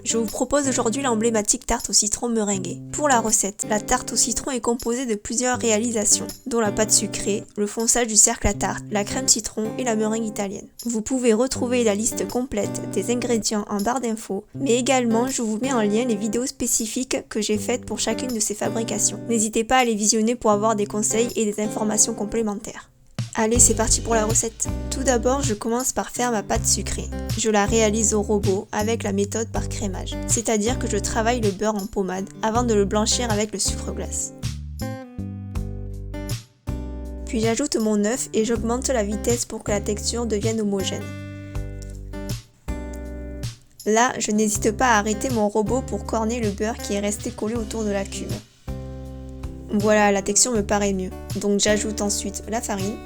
Je vous propose aujourd'hui l'emblématique tarte au citron meringuée. Pour la recette, la tarte au citron est composée de plusieurs réalisations, dont la pâte sucrée, le fonçage du cercle à tarte, la crème citron et la meringue italienne. Vous pouvez retrouver la liste complète des ingrédients en barre d'infos, mais également je vous mets en lien les vidéos spécifiques que j'ai faites pour chacune de ces fabrications. N'hésitez pas à les visionner pour avoir des conseils et des informations complémentaires. Allez, c'est parti pour la recette. Tout d'abord, je commence par faire ma pâte sucrée. Je la réalise au robot avec la méthode par crémage, c'est-à-dire que je travaille le beurre en pommade avant de le blanchir avec le sucre glace. Puis j'ajoute mon œuf et j'augmente la vitesse pour que la texture devienne homogène. Là, je n'hésite pas à arrêter mon robot pour corner le beurre qui est resté collé autour de la cuve. Voilà, la texture me paraît mieux. Donc j'ajoute ensuite la farine.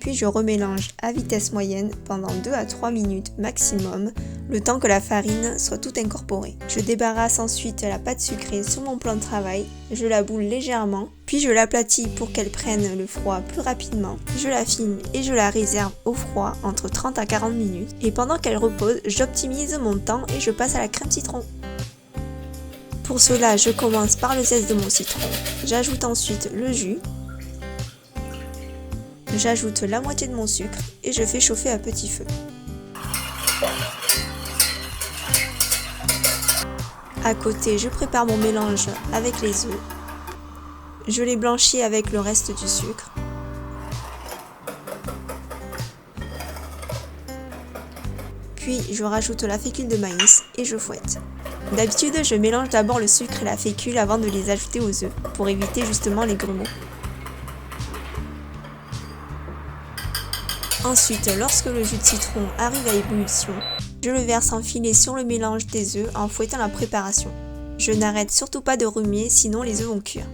Puis je remélange à vitesse moyenne pendant 2 à 3 minutes maximum, le temps que la farine soit toute incorporée. Je débarrasse ensuite la pâte sucrée sur mon plan de travail, je la boule légèrement, puis je l'aplatis pour qu'elle prenne le froid plus rapidement. Je l'affine et je la réserve au froid entre 30 à 40 minutes. Et pendant qu'elle repose, j'optimise mon temps et je passe à la crème citron. Pour cela, je commence par le zeste de mon citron, j'ajoute ensuite le jus. J'ajoute la moitié de mon sucre et je fais chauffer à petit feu. À côté, je prépare mon mélange avec les œufs. Je les blanchis avec le reste du sucre. Puis je rajoute la fécule de maïs et je fouette. D'habitude, je mélange d'abord le sucre et la fécule avant de les ajouter aux œufs pour éviter justement les grumeaux. Ensuite, lorsque le jus de citron arrive à ébullition, je le verse en filet sur le mélange des œufs en fouettant la préparation. Je n'arrête surtout pas de remuer, sinon les œufs vont cuire.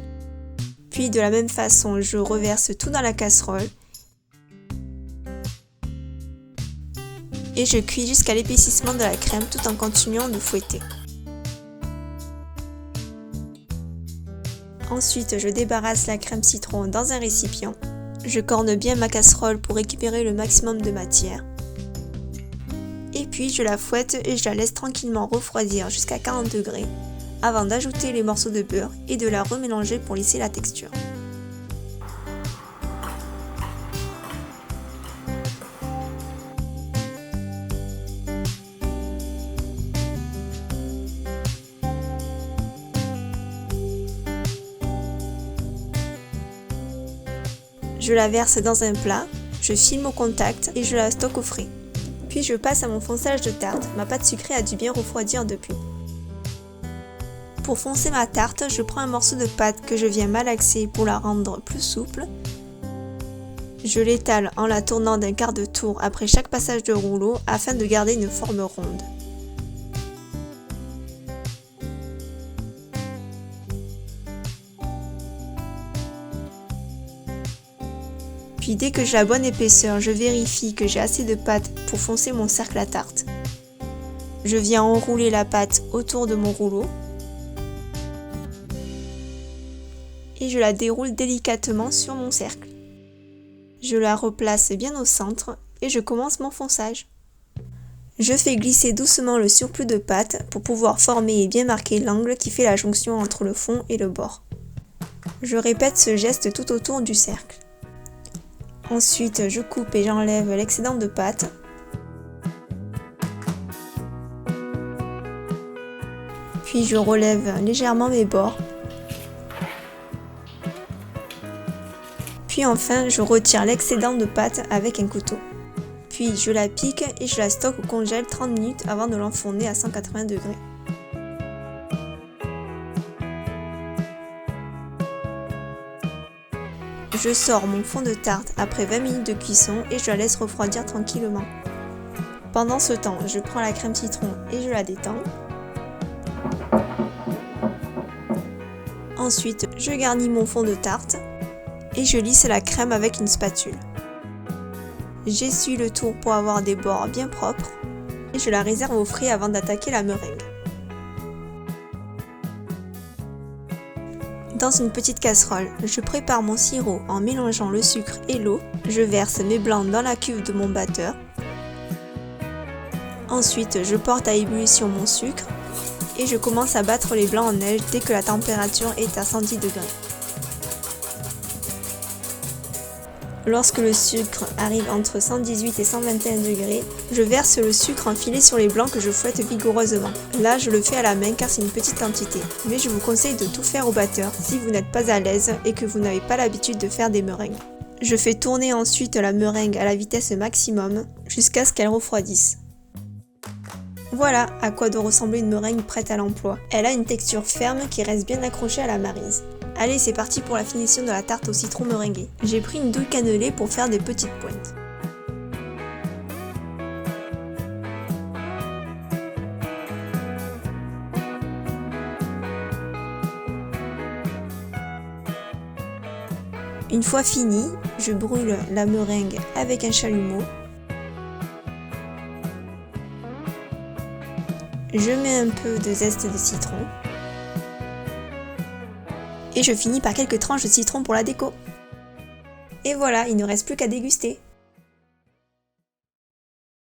Puis de la même façon, je reverse tout dans la casserole et je cuis jusqu'à l'épaississement de la crème tout en continuant de fouetter. Ensuite, je débarrasse la crème citron dans un récipient. Je corne bien ma casserole pour récupérer le maximum de matière. Et puis je la fouette et je la laisse tranquillement refroidir jusqu'à 40 degrés avant d'ajouter les morceaux de beurre et de la remélanger pour lisser la texture. Je la verse dans un plat, je filme au contact et je la stocke au frais. Puis je passe à mon fonçage de tarte, ma pâte sucrée a dû bien refroidir depuis. Pour foncer ma tarte, je prends un morceau de pâte que je viens malaxer pour la rendre plus souple. Je l'étale en la tournant d'un quart de tour après chaque passage de rouleau afin de garder une forme ronde. Puis dès que j'ai la bonne épaisseur, je vérifie que j'ai assez de pâte pour foncer mon cercle à tarte. Je viens enrouler la pâte autour de mon rouleau et je la déroule délicatement sur mon cercle. Je la replace bien au centre et je commence mon fonçage. Je fais glisser doucement le surplus de pâte pour pouvoir former et bien marquer l'angle qui fait la jonction entre le fond et le bord. Je répète ce geste tout autour du cercle. Ensuite, je coupe et j'enlève l'excédent de pâte. Puis je relève légèrement mes bords. Puis enfin, je retire l'excédent de pâte avec un couteau. Puis je la pique et je la stocke au congèle 30 minutes avant de l'enfourner à 180 degrés. Je sors mon fond de tarte après 20 minutes de cuisson et je la laisse refroidir tranquillement. Pendant ce temps, je prends la crème citron et je la détends. Ensuite, je garnis mon fond de tarte et je lisse la crème avec une spatule. J'essuie le tout pour avoir des bords bien propres et je la réserve au frais avant d'attaquer la meringue. Dans une petite casserole, je prépare mon sirop en mélangeant le sucre et l'eau. Je verse mes blancs dans la cuve de mon batteur. Ensuite, je porte à ébullition mon sucre et je commence à battre les blancs en neige dès que la température est à 110 degrés. Lorsque le sucre arrive entre 118 et 121 degrés, je verse le sucre en filets sur les blancs que je fouette vigoureusement. Là, je le fais à la main car c'est une petite quantité, mais je vous conseille de tout faire au batteur si vous n'êtes pas à l'aise et que vous n'avez pas l'habitude de faire des meringues. Je fais tourner ensuite la meringue à la vitesse maximum jusqu'à ce qu'elle refroidisse. Voilà à quoi doit ressembler une meringue prête à l'emploi. Elle a une texture ferme qui reste bien accrochée à la maryse. Allez, c'est parti pour la finition de la tarte au citron meringuée. J'ai pris une douille cannelée pour faire des petites pointes. Une fois fini, je brûle la meringue avec un chalumeau. Je mets un peu de zeste de citron. Et je finis par quelques tranches de citron pour la déco. Et voilà, il ne reste plus qu'à déguster.